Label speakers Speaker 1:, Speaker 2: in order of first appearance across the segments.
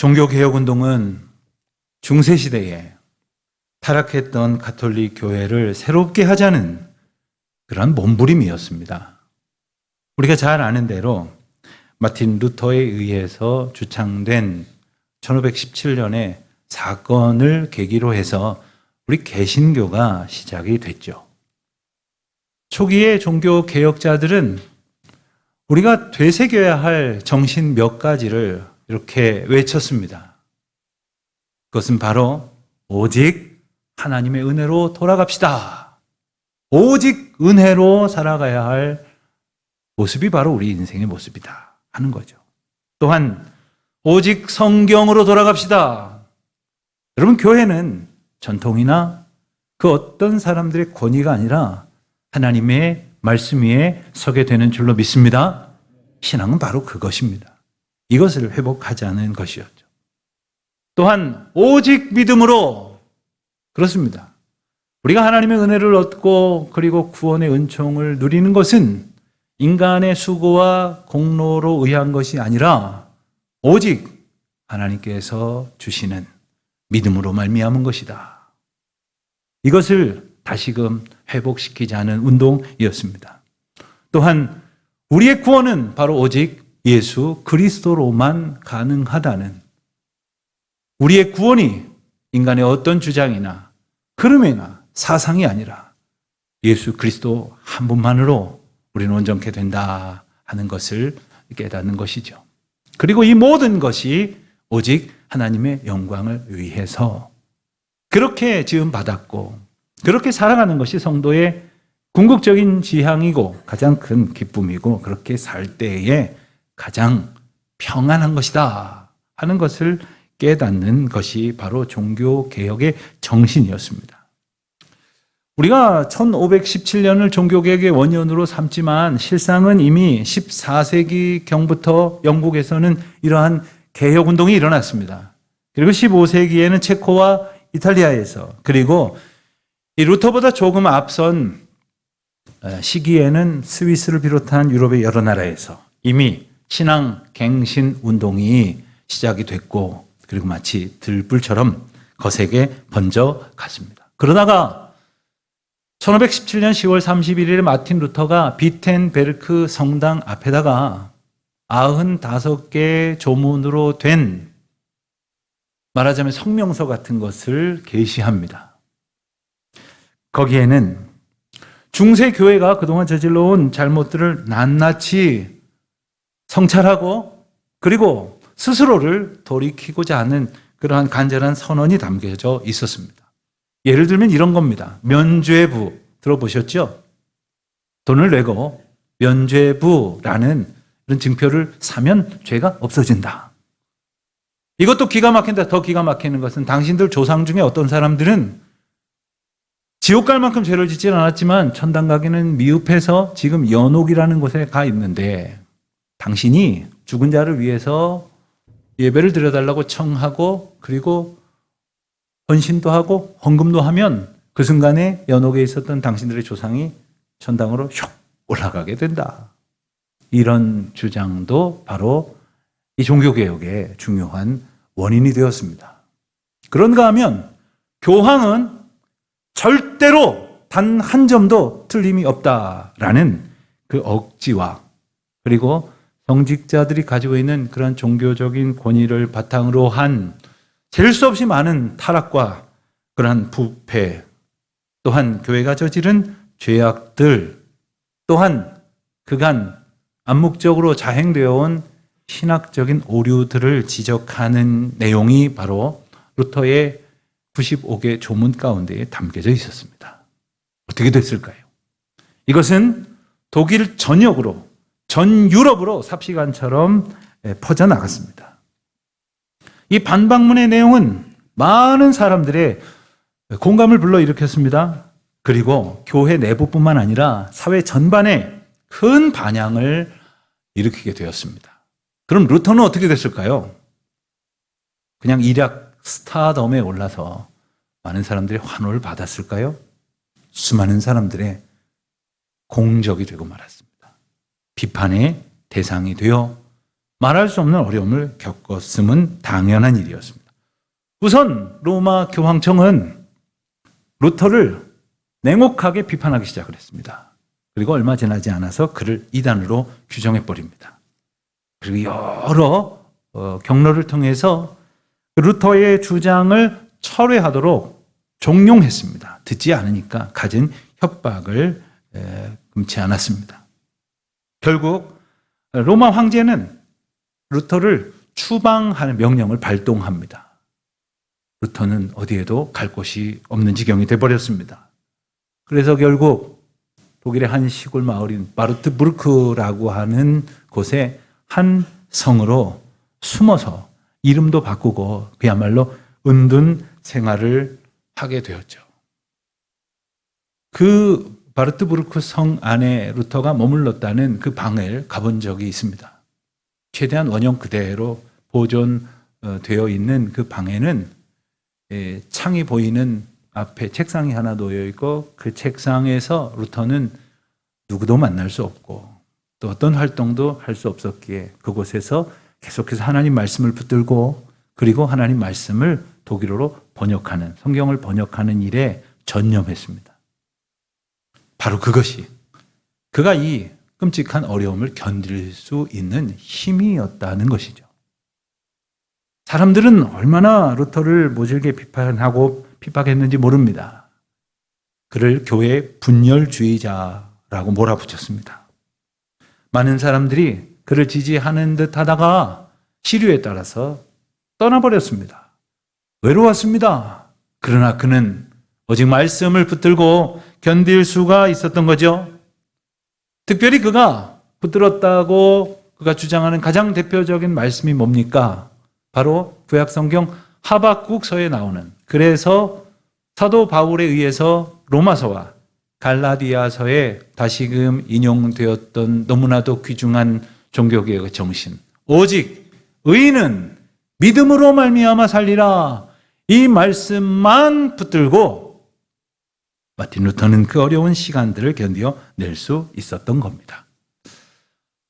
Speaker 1: 종교개혁운동은 중세시대에 타락했던 가톨릭 교회를 새롭게 하자는 그런 몸부림이었습니다. 우리가 잘 아는 대로 마틴 루터에 의해서 주창된 1517년의 사건을 계기로 해서 우리 개신교가 시작이 됐죠. 초기의 종교 개혁자들은 우리가 되새겨야 할 정신 몇 가지를 이렇게 외쳤습니다. 그것은 바로 오직 하나님의 은혜로 돌아갑시다. 오직 은혜로 살아가야 할 모습이 바로 우리 인생의 모습이다 하는 거죠. 또한 오직 성경으로 돌아갑시다. 여러분, 교회는 전통이나 그 어떤 사람들의 권위가 아니라 하나님의 말씀 위에 서게 되는 줄로 믿습니다. 신앙은 바로 그것입니다. 이것을 회복하자는 것이었죠. 또한 오직 믿음으로, 그렇습니다. 우리가 하나님의 은혜를 얻고 그리고 구원의 은총을 누리는 것은 인간의 수고와 공로로 의한 것이 아니라 오직 하나님께서 주시는 믿음으로 말미암은 것이다. 이것을 다시금 회복시키자는 운동이었습니다. 또한 우리의 구원은 바로 오직 예수 그리스도로만 가능하다는, 우리의 구원이 인간의 어떤 주장이나 흐름이나 사상이 아니라 예수 그리스도 한 분만으로 우리는 온전케 된다 하는 것을 깨닫는 것이죠. 그리고 이 모든 것이 오직 하나님의 영광을 위해서 그렇게 지음받았고 그렇게 살아가는 것이 성도의 궁극적인 지향이고 가장 큰 기쁨이고 그렇게 살 때에 가장 평안한 것이다 하는 것을 깨닫는 것이 바로 종교개혁의 정신이었습니다. 우리가 1517년을 종교개혁의 원년으로 삼지만 실상은 이미 14세기경부터 영국에서는 이러한 개혁운동이 일어났습니다. 그리고 15세기에는 체코와 이탈리아에서, 그리고 이 루터보다 조금 앞선 시기에는 스위스를 비롯한 유럽의 여러 나라에서 이미 신앙 갱신 운동이 시작이 됐고, 그리고 마치 들불처럼 거세게 번져 갔습니다. 그러다가 1517년 10월 31일에 마틴 루터가 비텐베르크 성당 앞에다가 95개 조문으로 된, 말하자면 성명서 같은 것을 게시합니다. 거기에는 중세 교회가 그동안 저질러온 잘못들을 낱낱이 성찰하고 그리고 스스로를 돌이키고자 하는 그러한 간절한 선언이 담겨져 있었습니다. 예를 들면 이런 겁니다. 면죄부 들어보셨죠? 돈을 내고 면죄부라는 이런 증표를 사면 죄가 없어진다. 이것도 기가 막힌다. 더 기가 막히는 것은 당신들 조상 중에 어떤 사람들은 지옥 갈 만큼 죄를 짓지는 않았지만 천당 가기는 미흡해서 지금 연옥이라는 곳에 가 있는데 당신이 죽은 자를 위해서 예배를 드려달라고 청하고 그리고 헌신도 하고 헌금도 하면 그 순간에 연옥에 있었던 당신들의 조상이 천당으로 슉 올라가게 된다. 이런 주장도 바로 이 종교개혁의 중요한 원인이 되었습니다. 그런가 하면 교황은 절대로 단 한 점도 틀림이 없다라는 그 억지와 그리고 성직자들이 가지고 있는 그런 종교적인 권위를 바탕으로 한 셀 수 없이 많은 타락과 그러한 부패, 또한 교회가 저지른 죄악들, 또한 그간 암묵적으로 자행되어 온 신학적인 오류들을 지적하는 내용이 바로 루터의 95개 조문 가운데에 담겨져 있었습니다. 어떻게 됐을까요? 이것은 독일 전역으로, 전 유럽으로 삽시간처럼 퍼져나갔습니다. 이 반박문의 내용은 많은 사람들의 공감을 불러일으켰습니다. 그리고 교회 내부뿐만 아니라 사회 전반에 큰 반향을 일으키게 되었습니다. 그럼 루터는 어떻게 됐을까요? 그냥 일약 스타덤에 올라서 많은 사람들의 환호를 받았을까요? 수많은 사람들의 공적이 되고 말았습니다. 비판의 대상이 되어 말할 수 없는 어려움을 겪었음은 당연한 일이었습니다. 우선 로마 교황청은 루터를 냉혹하게 비판하기 시작을 했습니다. 그리고 얼마 지나지 않아서 그를 이단으로 규정해버립니다. 그리고 여러 경로를 통해서 루터의 주장을 철회하도록 종용했습니다. 듣지 않으니까 갖은 협박을 금치 않았습니다. 결국 로마 황제는 루터를 추방하는 명령을 발동합니다. 루터는 어디에도 갈 곳이 없는 지경이 되어버렸습니다. 그래서 결국 독일의 한 시골 마을인 바르트부르크라고 하는 곳에 한 성으로 숨어서 이름도 바꾸고 그야말로 은둔 생활을 하게 되었죠. 그 바르트부르크 성 안에 루터가 머물렀다는 그 방을 가본 적이 있습니다. 최대한 원형 그대로 보존되어 있는 그 방에는 창이 보이는 앞에 책상이 하나 놓여 있고 그 책상에서 루터는 누구도 만날 수 없고 또 어떤 활동도 할 수 없었기에 그곳에서 계속해서 하나님 말씀을 붙들고 그리고 하나님 말씀을 독일어로 번역하는 성경을 번역하는 일에 전념했습니다. 바로 그것이 그가 이 끔찍한 어려움을 견딜 수 있는 힘이었다는 것이죠. 사람들은 얼마나 루터를 모질게 비판하고 핍박했는지 모릅니다. 그를 교회 분열주의자라고 몰아붙였습니다. 많은 사람들이 그를 지지하는 듯 하다가 시류에 따라서 떠나버렸습니다. 외로웠습니다. 그러나 그는 오직 말씀을 붙들고 견딜 수가 있었던 거죠. 특별히 그가 붙들었다고 그가 주장하는 가장 대표적인 말씀이 뭡니까? 바로 구약 성경 하박국서에 나오는 그래서 사도 바울에 의해서 로마서와 갈라디아서에 다시금 인용되었던 너무나도 귀중한 종교개혁의 정신 오직 의인은 믿음으로 말미암아 살리라 이 말씀만 붙들고 마틴 루터는 그 어려운 시간들을 견뎌낼 수 있었던 겁니다.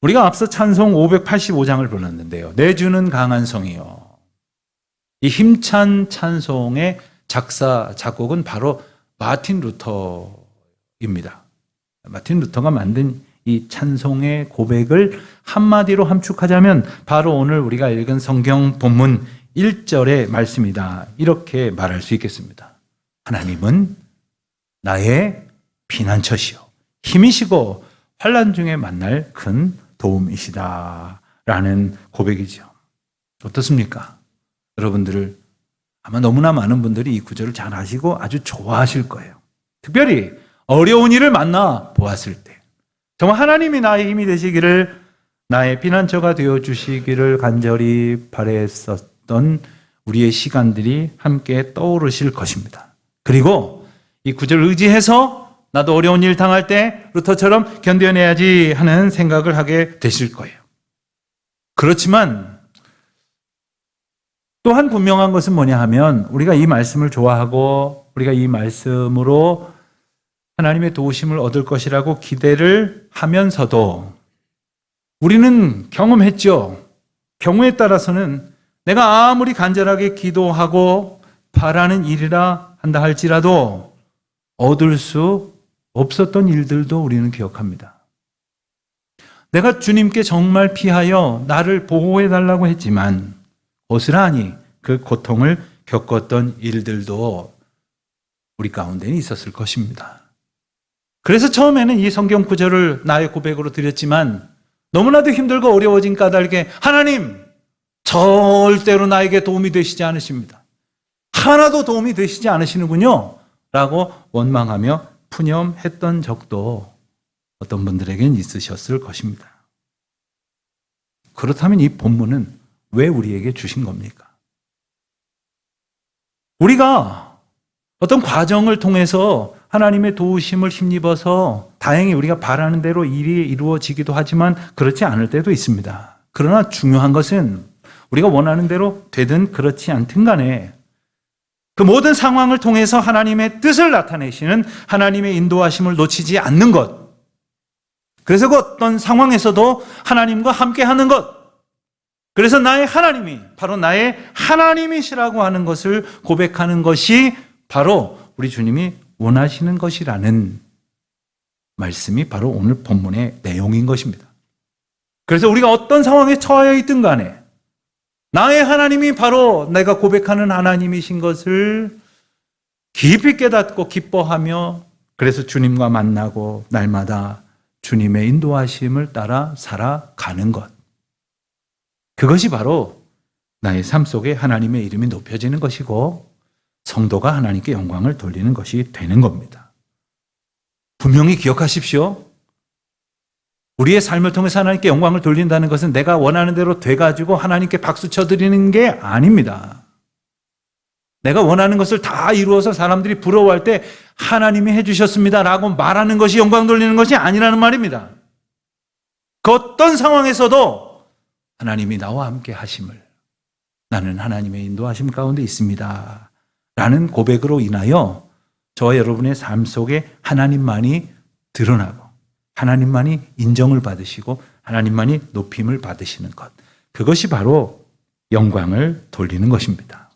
Speaker 1: 우리가 앞서 찬송 585장을 불렀는데요. 내 주는 강한 성이요. 이 힘찬 찬송의 작사, 작곡은 바로 마틴 루터입니다. 마틴 루터가 만든 이 찬송의 고백을 한마디로 함축하자면 바로 오늘 우리가 읽은 성경 본문 1절의 말씀이다. 이렇게 말할 수 있겠습니다. 하나님은 나의 피난처시요 힘이시고 환난 중에 만날 큰 도움이시다 라는 고백이죠. 어떻습니까? 여러분들을 아마 너무나 많은 분들이 이 구절을 잘 아시고 아주 좋아하실 거예요. 특별히 어려운 일을 만나 보았을 때 정말 하나님이 나의 힘이 되시기를 나의 피난처가 되어주시기를 간절히 바랬었던 우리의 시간들이 함께 떠오르실 것입니다. 그리고 이 구절을 의지해서 나도 어려운 일 당할 때 루터처럼 견뎌내야지 하는 생각을 하게 되실 거예요. 그렇지만 또한 분명한 것은 뭐냐 하면 우리가 이 말씀을 좋아하고 우리가 이 말씀으로 하나님의 도우심을 얻을 것이라고 기대를 하면서도 우리는 경험했죠. 경우에 따라서는 내가 아무리 간절하게 기도하고 바라는 일이라 한다 할지라도 얻을 수 없었던 일들도 우리는 기억합니다. 내가 주님께 정말 피하여 나를 보호해달라고 했지만 고스란히 그 고통을 겪었던 일들도 우리 가운데는 있었을 것입니다. 그래서 처음에는 이 성경 구절을 나의 고백으로 드렸지만 너무나도 힘들고 어려워진 까닭에 하나님 절대로 나에게 도움이 되시지 않으십니다. 하나도 도움이 되시지 않으시는군요 라고 원망하며 푸념했던 적도 어떤 분들에겐 있으셨을 것입니다. 그렇다면 이 본문은 왜 우리에게 주신 겁니까? 우리가 어떤 과정을 통해서 하나님의 도우심을 힘입어서 다행히 우리가 바라는 대로 일이 이루어지기도 하지만 그렇지 않을 때도 있습니다. 그러나 중요한 것은 우리가 원하는 대로 되든 그렇지 않든 간에 그 모든 상황을 통해서 하나님의 뜻을 나타내시는 하나님의 인도하심을 놓치지 않는 것. 그래서 그 어떤 상황에서도 하나님과 함께 하는 것. 그래서 나의 하나님이 바로 나의 하나님이시라고 하는 것을 고백하는 것이 바로 우리 주님이 원하시는 것이라는 말씀이 바로 오늘 본문의 내용인 것입니다. 그래서 우리가 어떤 상황에 처하여 있든 간에 나의 하나님이 바로 내가 고백하는 하나님이신 것을 깊이 깨닫고 기뻐하며 그래서 주님과 만나고 날마다 주님의 인도하심을 따라 살아가는 것. 그것이 바로 나의 삶 속에 하나님의 이름이 높여지는 것이고 성도가 하나님께 영광을 돌리는 것이 되는 겁니다. 분명히 기억하십시오. 우리의 삶을 통해서 하나님께 영광을 돌린다는 것은 내가 원하는 대로 돼가지고 하나님께 박수 쳐드리는 게 아닙니다. 내가 원하는 것을 다 이루어서 사람들이 부러워할 때 하나님이 해주셨습니다 라고 말하는 것이 영광 돌리는 것이 아니라는 말입니다. 그 어떤 상황에서도 하나님이 나와 함께 하심을, 나는 하나님의 인도하심 가운데 있습니다 라는 고백으로 인하여 저와 여러분의 삶 속에 하나님만이 드러나고 하나님만이 인정을 받으시고 하나님만이 높임을 받으시는 것, 그것이 바로 영광을 돌리는 것입니다.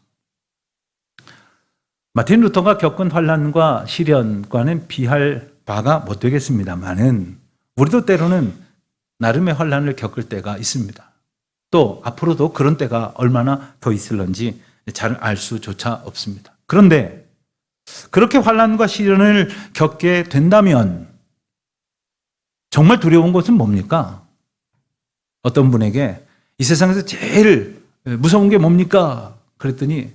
Speaker 1: 마틴 루터가 겪은 환난과 시련과는 비할 바가 못 되겠습니다만은 우리도 때로는 나름의 환난을 겪을 때가 있습니다. 또 앞으로도 그런 때가 얼마나 더 있을런지 잘 알 수조차 없습니다. 그런데 그렇게 환난과 시련을 겪게 된다면 정말 두려운 것은 뭡니까? 어떤 분에게 이 세상에서 제일 무서운 게 뭡니까? 그랬더니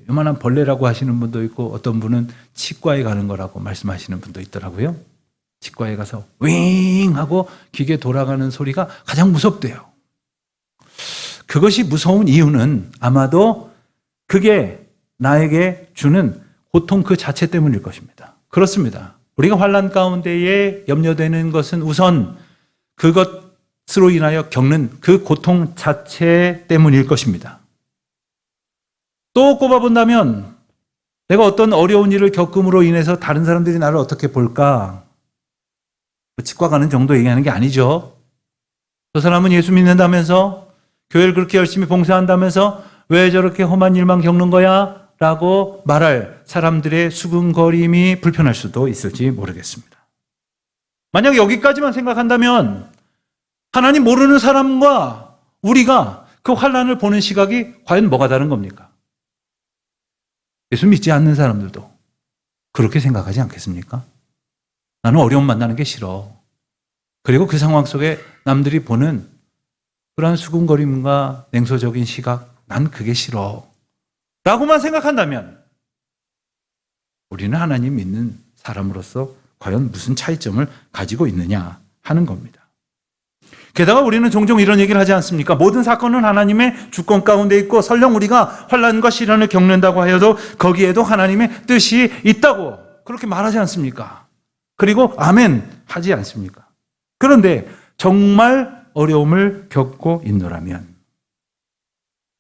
Speaker 1: 요만한 벌레라고 하시는 분도 있고 어떤 분은 치과에 가는 거라고 말씀하시는 분도 있더라고요. 치과에 가서 윙 하고 기계 돌아가는 소리가 가장 무섭대요. 그것이 무서운 이유는 아마도 그게 나에게 주는 고통 그 자체 때문일 것입니다. 그렇습니다. 우리가 환난 가운데에 염려되는 것은 우선 그것으로 인하여 겪는 그 고통 자체 때문일 것입니다. 또 꼽아본다면 내가 어떤 어려운 일을 겪음으로 인해서 다른 사람들이 나를 어떻게 볼까? 치과 가는 정도 얘기하는 게 아니죠. 저 사람은 예수 믿는다면서 교회를 그렇게 열심히 봉사한다면서 왜 저렇게 험한 일만 겪는 거야? 라고 말할 사람들의 수근거림이 불편할 수도 있을지 모르겠습니다. 만약 여기까지만 생각한다면 하나님 모르는 사람과 우리가 그 환난을 보는 시각이 과연 뭐가 다른 겁니까? 예수 믿지 않는 사람들도 그렇게 생각하지 않겠습니까? 나는 어려움 만나는 게 싫어. 그리고 그 상황 속에 남들이 보는 그러한 수군거림과 냉소적인 시각, 난 그게 싫어 라고만 생각한다면 우리는 하나님 믿는 사람으로서 과연 무슨 차이점을 가지고 있느냐 하는 겁니다. 게다가 우리는 종종 이런 얘기를 하지 않습니까? 모든 사건은 하나님의 주권 가운데 있고 설령 우리가 환난과 시련을 겪는다고 하여도 거기에도 하나님의 뜻이 있다고 그렇게 말하지 않습니까? 그리고 아멘 하지 않습니까? 그런데 정말 어려움을 겪고 있노라면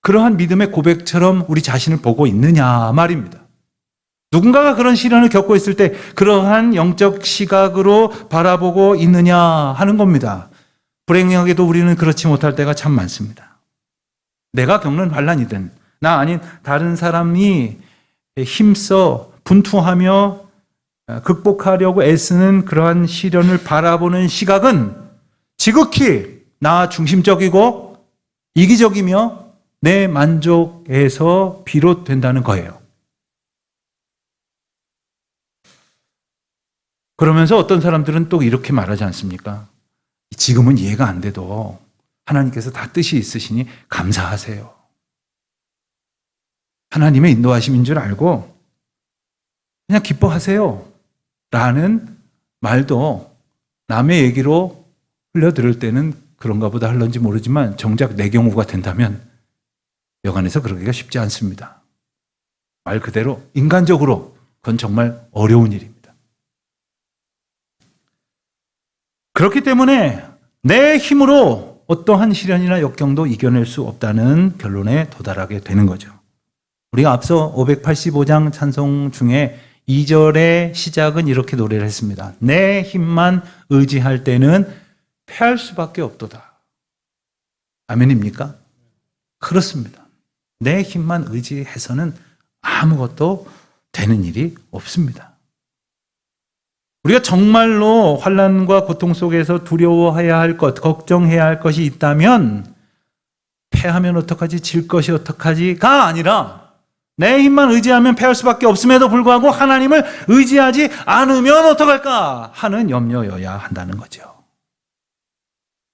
Speaker 1: 그러한 믿음의 고백처럼 우리 자신을 보고 있느냐 말입니다. 누군가가 그런 시련을 겪고 있을 때 그러한 영적 시각으로 바라보고 있느냐 하는 겁니다. 불행하게도 우리는 그렇지 못할 때가 참 많습니다. 내가 겪는 환난이든 나 아닌 다른 사람이 힘써 분투하며 극복하려고 애쓰는 그러한 시련을 바라보는 시각은 지극히 나 중심적이고 이기적이며 내 만족에서 비롯된다는 거예요. 그러면서 어떤 사람들은 또 이렇게 말하지 않습니까? 지금은 이해가 안 돼도 하나님께서 다 뜻이 있으시니 감사하세요. 하나님의 인도하심인 줄 알고 그냥 기뻐하세요. 라는 말도 남의 얘기로 흘려들을 때는 그런가 보다 흘런지 모르지만 정작 내 경우가 된다면 여간에서 그러기가 쉽지 않습니다. 말 그대로 인간적으로 그건 정말 어려운 일입니다. 그렇기 때문에 내 힘으로 어떠한 시련이나 역경도 이겨낼 수 없다는 결론에 도달하게 되는 거죠. 우리가 앞서 585장 찬송 중에 2절의 시작은 이렇게 노래를 했습니다. 내 힘만 의지할 때는 패할 수밖에 없도다. 아멘입니까? 그렇습니다. 내 힘만 의지해서는 아무것도 되는 일이 없습니다. 우리가 정말로 환난과 고통 속에서 두려워해야 할 것, 걱정해야 할 것이 있다면 패하면 어떡하지, 질 것이 어떡하지가 아니라 내 힘만 의지하면 패할 수밖에 없음에도 불구하고 하나님을 의지하지 않으면 어떡할까 하는 염려여야 한다는 거죠.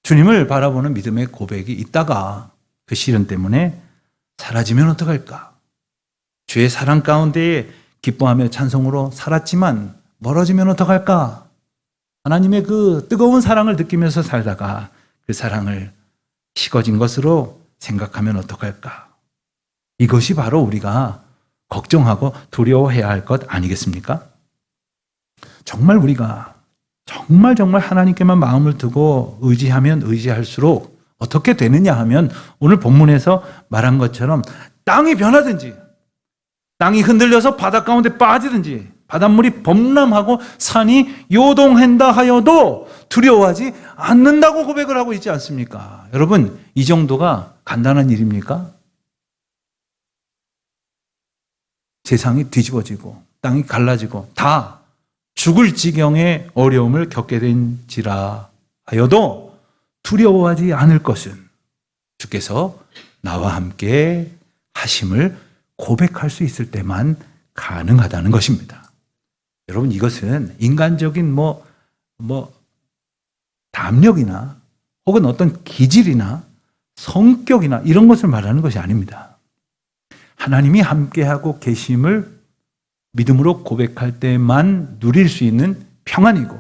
Speaker 1: 주님을 바라보는 믿음의 고백이 있다가 그 시련 때문에 사라지면 어떡할까? 주의 사랑 가운데에 기뻐하며 찬송으로 살았지만 멀어지면 어떡할까? 하나님의 그 뜨거운 사랑을 느끼면서 살다가 그 사랑을 식어진 것으로 생각하면 어떡할까? 이것이 바로 우리가 걱정하고 두려워해야 할 것 아니겠습니까? 정말 우리가 정말 하나님께만 마음을 두고 의지하면 의지할수록 어떻게 되느냐 하면 오늘 본문에서 말한 것처럼 땅이 변하든지 땅이 흔들려서 바닷 가운데 빠지든지 바닷물이 범람하고 산이 요동한다 하여도 두려워하지 않는다고 고백을 하고 있지 않습니까? 여러분, 이 정도가 간단한 일입니까? 세상이 뒤집어지고 땅이 갈라지고 다 죽을 지경의 어려움을 겪게 된지라 하여도 두려워하지 않을 것은 주께서 나와 함께 하심을 고백할 수 있을 때만 가능하다는 것입니다. 여러분, 이것은 인간적인 담력이나 혹은 어떤 기질이나 성격이나 이런 것을 말하는 것이 아닙니다. 하나님이 함께하고 계심을 믿음으로 고백할 때만 누릴 수 있는 평안이고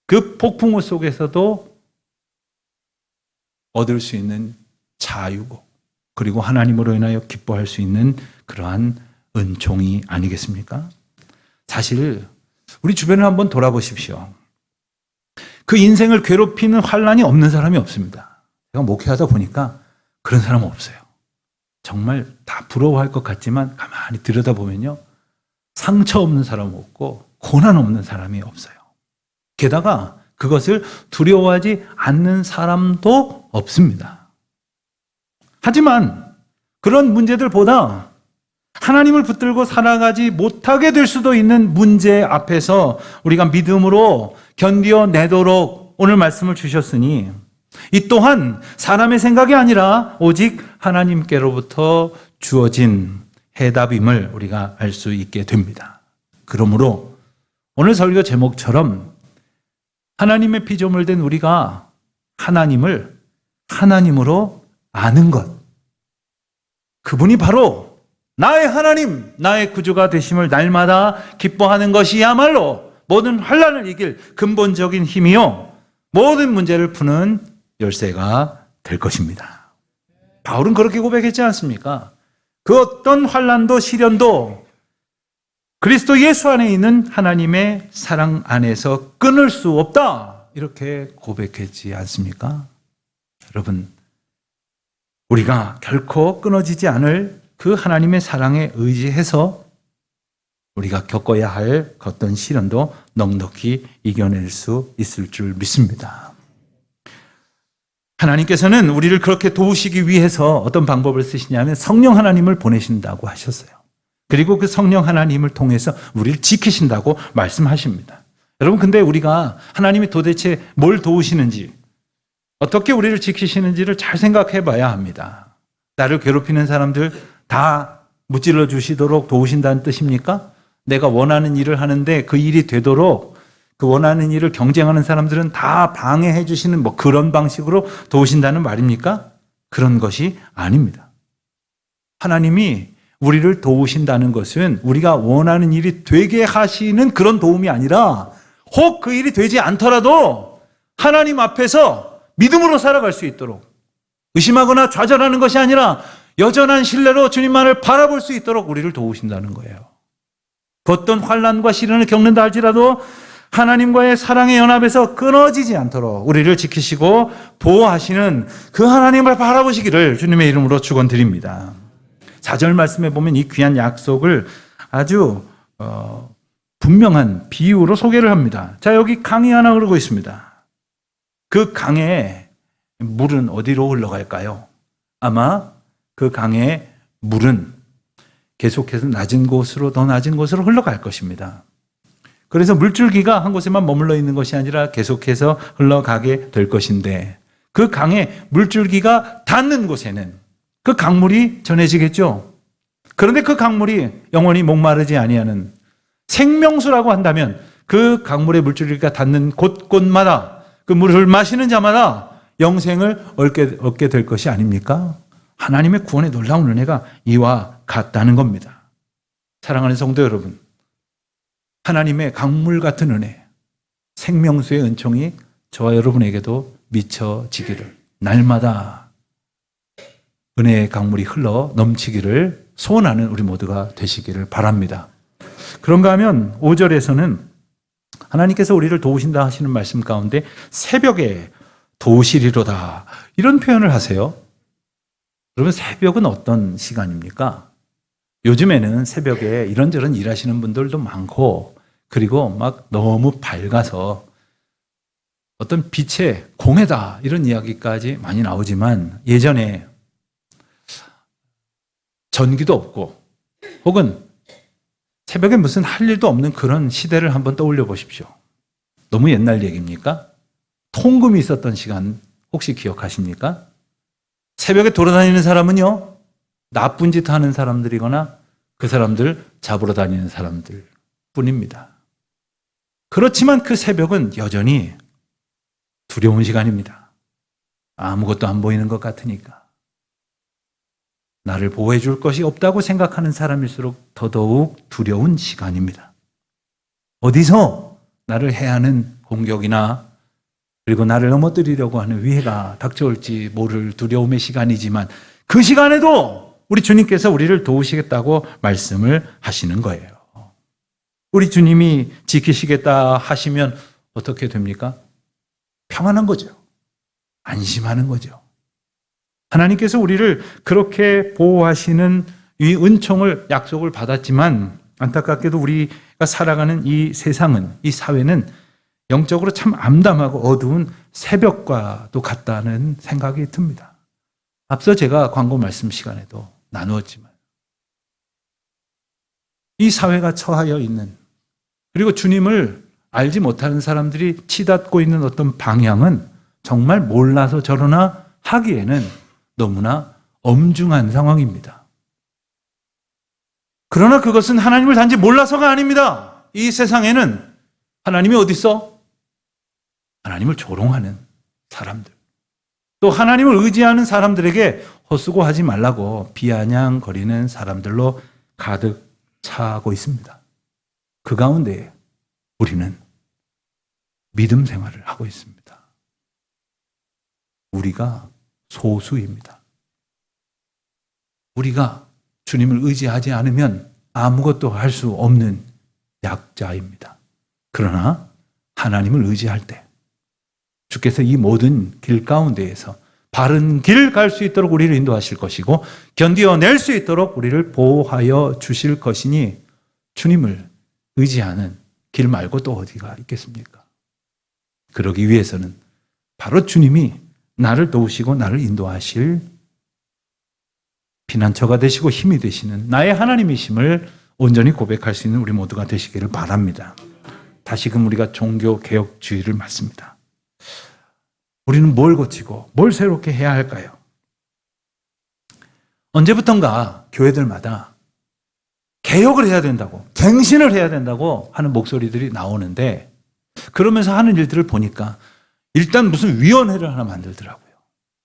Speaker 1: 그 폭풍우 속에서도 얻을 수 있는 자유고 그리고 하나님으로 인하여 기뻐할 수 있는 그러한 은총이 아니겠습니까? 사실 우리 주변을 한번 돌아보십시오. 그 인생을 괴롭히는 환난이 없는 사람이 없습니다. 제가 목회하다 보니까 그런 사람은 없어요. 정말 다 부러워할 것 같지만 가만히 들여다보면요. 상처 없는 사람 없고 고난 없는 사람이 없어요. 게다가 그것을 두려워하지 않는 사람도 없습니다. 하지만 그런 문제들보다 하나님을 붙들고 살아가지 못하게 될 수도 있는 문제 앞에서 우리가 믿음으로 견뎌내도록 오늘 말씀을 주셨으니 이 또한 사람의 생각이 아니라 오직 하나님께로부터 주어진 해답임을 우리가 알 수 있게 됩니다. 그러므로 오늘 설교 제목처럼 하나님의 피조물 된 우리가 하나님을 하나님으로 아는 것, 그분이 바로 나의 하나님, 나의 구주가 되심을 날마다 기뻐하는 것이야말로 모든 환난을 이길 근본적인 힘이요 모든 문제를 푸는 열쇠가 될 것입니다. 바울은 그렇게 고백했지 않습니까? 그 어떤 환난도 시련도 그리스도 예수 안에 있는 하나님의 사랑 안에서 끊을 수 없다. 이렇게 고백했지 않습니까? 여러분, 우리가 결코 끊어지지 않을 그 하나님의 사랑에 의지해서 우리가 겪어야 할 어떤 시련도 넉넉히 이겨낼 수 있을 줄 믿습니다. 하나님께서는 우리를 그렇게 도우시기 위해서 어떤 방법을 쓰시냐면 성령 하나님을 보내신다고 하셨어요. 그리고 그 성령 하나님을 통해서 우리를 지키신다고 말씀하십니다. 여러분, 근데 우리가 하나님이 도대체 뭘 도우시는지, 어떻게 우리를 지키시는지를 잘 생각해 봐야 합니다. 나를 괴롭히는 사람들 다 무찔러 주시도록 도우신다는 뜻입니까? 내가 원하는 일을 하는데 그 일이 되도록 그 원하는 일을 경쟁하는 사람들은 다 방해해 주시는 그런 방식으로 도우신다는 말입니까? 그런 것이 아닙니다. 하나님이 우리를 도우신다는 것은 우리가 원하는 일이 되게 하시는 그런 도움이 아니라 혹 그 일이 되지 않더라도 하나님 앞에서 믿음으로 살아갈 수 있도록 의심하거나 좌절하는 것이 아니라 여전한 신뢰로 주님만을 바라볼 수 있도록 우리를 도우신다는 거예요. 어떤 환난과 시련을 겪는다 할지라도 하나님과의 사랑의 연합에서 끊어지지 않도록 우리를 지키시고 보호하시는 그 하나님을 바라보시기를 주님의 이름으로 축원드립니다. 4절 말씀에 보면 이 귀한 약속을 아주 분명한 비유로 소개를 합니다. 자, 여기 강이 하나 흐르고 있습니다. 그 강에 물은 어디로 흘러갈까요? 아마 그 강의 물은 계속해서 낮은 곳으로 더 낮은 곳으로 흘러갈 것입니다. 그래서 물줄기가 한 곳에만 머물러 있는 것이 아니라 계속해서 흘러가게 될 것인데 그 강의 물줄기가 닿는 곳에는 그 강물이 전해지겠죠. 그런데 그 강물이 영원히 목마르지 아니하는 생명수라고 한다면 그 강물의 물줄기가 닿는 곳곳마다 그 물을 마시는 자마다 영생을 얻게 될 것이 아닙니까? 하나님의 구원의 놀라운 은혜가 이와 같다는 겁니다. 사랑하는 성도 여러분, 하나님의 강물 같은 은혜, 생명수의 은총이 저와 여러분에게도 미쳐지기를, 날마다 은혜의 강물이 흘러 넘치기를 소원하는 우리 모두가 되시기를 바랍니다. 그런가 하면 5절에서는 하나님께서 우리를 도우신다 하시는 말씀 가운데 새벽에 도우시리로다 이런 표현을 하세요. 여러분, 새벽은 어떤 시간입니까? 요즘에는 새벽에 이런저런 일하시는 분들도 많고, 그리고 막 너무 밝아서 어떤 빛의 공해다 이런 이야기까지 많이 나오지만, 예전에 전기도 없고 혹은 새벽에 무슨 할 일도 없는 그런 시대를 한번 떠올려 보십시오. 너무 옛날 얘기입니까? 통금이 있었던 시간 혹시 기억하십니까? 새벽에 돌아다니는 사람은요, 나쁜 짓 하는 사람들이거나 그 사람들 잡으러 다니는 사람들 뿐입니다. 그렇지만 그 새벽은 여전히 두려운 시간입니다. 아무것도 안 보이는 것 같으니까. 나를 보호해 줄 것이 없다고 생각하는 사람일수록 더더욱 두려운 시간입니다. 어디서 나를 해하는 공격이나 그리고 나를 넘어뜨리려고 하는 위해가 닥쳐올지 모를 두려움의 시간이지만 그 시간에도 우리 주님께서 우리를 도우시겠다고 말씀을 하시는 거예요. 우리 주님이 지키시겠다 하시면 어떻게 됩니까? 평안한 거죠. 안심하는 거죠. 하나님께서 우리를 그렇게 보호하시는 이 은총을, 약속을 받았지만 안타깝게도 우리가 살아가는 이 세상은, 이 사회는 영적으로 참 암담하고 어두운 새벽과도 같다는 생각이 듭니다. 앞서 제가 광고 말씀 시간에도 나누었지만 이 사회가 처하여 있는, 그리고 주님을 알지 못하는 사람들이 치닫고 있는 어떤 방향은 정말 몰라서 저러나 하기에는 너무나 엄중한 상황입니다. 그러나 그것은 하나님을 단지 몰라서가 아닙니다. 이 세상에는 하나님이 어디 있어? 하나님을 조롱하는 사람들, 또 하나님을 의지하는 사람들에게 헛수고하지 말라고 비아냥거리는 사람들로 가득 차고 있습니다. 그 가운데 우리는 믿음 생활을 하고 있습니다. 우리가 소수입니다. 우리가 주님을 의지하지 않으면 아무것도 할 수 없는 약자입니다. 그러나 하나님을 의지할 때 주께서 이 모든 길 가운데에서 바른 길 갈 수 있도록 우리를 인도하실 것이고 견디어낼 수 있도록 우리를 보호하여 주실 것이니 주님을 의지하는 길 말고 또 어디가 있겠습니까? 그러기 위해서는 바로 주님이 나를 도우시고 나를 인도하실 피난처가 되시고 힘이 되시는 나의 하나님이심을 온전히 고백할 수 있는 우리 모두가 되시기를 바랍니다. 다시금 우리가 종교개혁주의를 맞습니다. 우리는 뭘 고치고 뭘 새롭게 해야 할까요? 언제부턴가 교회들마다 개혁을 해야 된다고, 갱신을 해야 된다고 하는 목소리들이 나오는데, 그러면서 하는 일들을 보니까 일단 무슨 위원회를 하나 만들더라고요.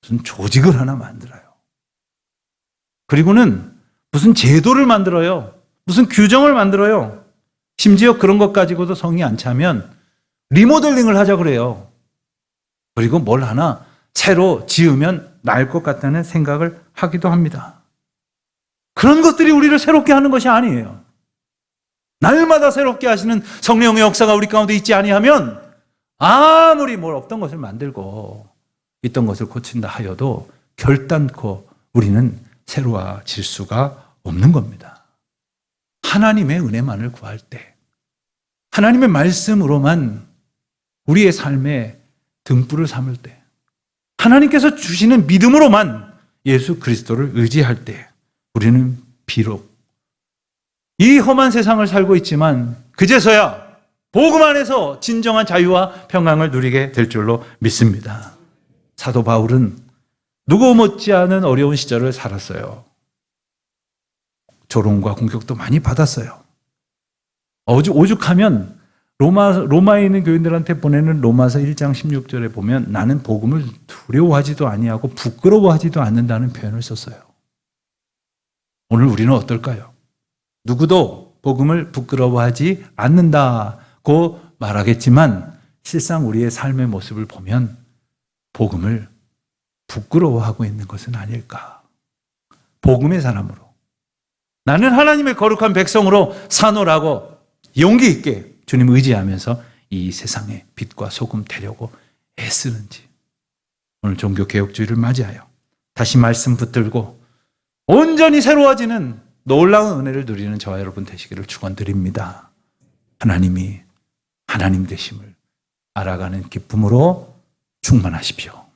Speaker 1: 무슨 조직을 하나 만들어요. 그리고는 무슨 제도를 만들어요. 무슨 규정을 만들어요. 심지어 그런 것 가지고도 성이 안 차면 리모델링을 하자 그래요. 그리고 뭘 하나 새로 지으면 나을 것 같다는 생각을 하기도 합니다. 그런 것들이 우리를 새롭게 하는 것이 아니에요. 날마다 새롭게 하시는 성령의 역사가 우리 가운데 있지 아니하면 아무리 뭘 없던 것을 만들고 있던 것을 고친다 하여도 결단코 우리는 새로워질 수가 없는 겁니다. 하나님의 은혜만을 구할 때, 하나님의 말씀으로만 우리의 삶에 등불을 삼을 때, 하나님께서 주시는 믿음으로만 예수 그리스도를 의지할 때 우리는 비록 이 험한 세상을 살고 있지만 그제서야 복음 안에서 진정한 자유와 평강을 누리게 될 줄로 믿습니다. 사도 바울은 누구 못지않은 어려운 시절을 살았어요. 조롱과 공격도 많이 받았어요. 오죽하면 로마에 있는 교인들한테 보내는 로마서 1장 16절에 보면 나는 복음을 두려워하지도 아니하고 부끄러워하지도 않는다는 표현을 썼어요. 오늘 우리는 어떨까요? 누구도 복음을 부끄러워하지 않는다고 말하겠지만 실상 우리의 삶의 모습을 보면 복음을 부끄러워하고 있는 것은 아닐까. 복음의 사람으로 나는 하나님의 거룩한 백성으로 사노라고 용기 있게 주님 의지하면서 이 세상에 빛과 소금 되려고 애쓰는지 오늘 종교개혁주의를 맞이하여 다시 말씀 붙들고 온전히 새로워지는 놀라운 은혜를 누리는 저와 여러분 되시기를 축원드립니다. 하나님이 하나님 되심을 알아가는 기쁨으로 충만하십시오.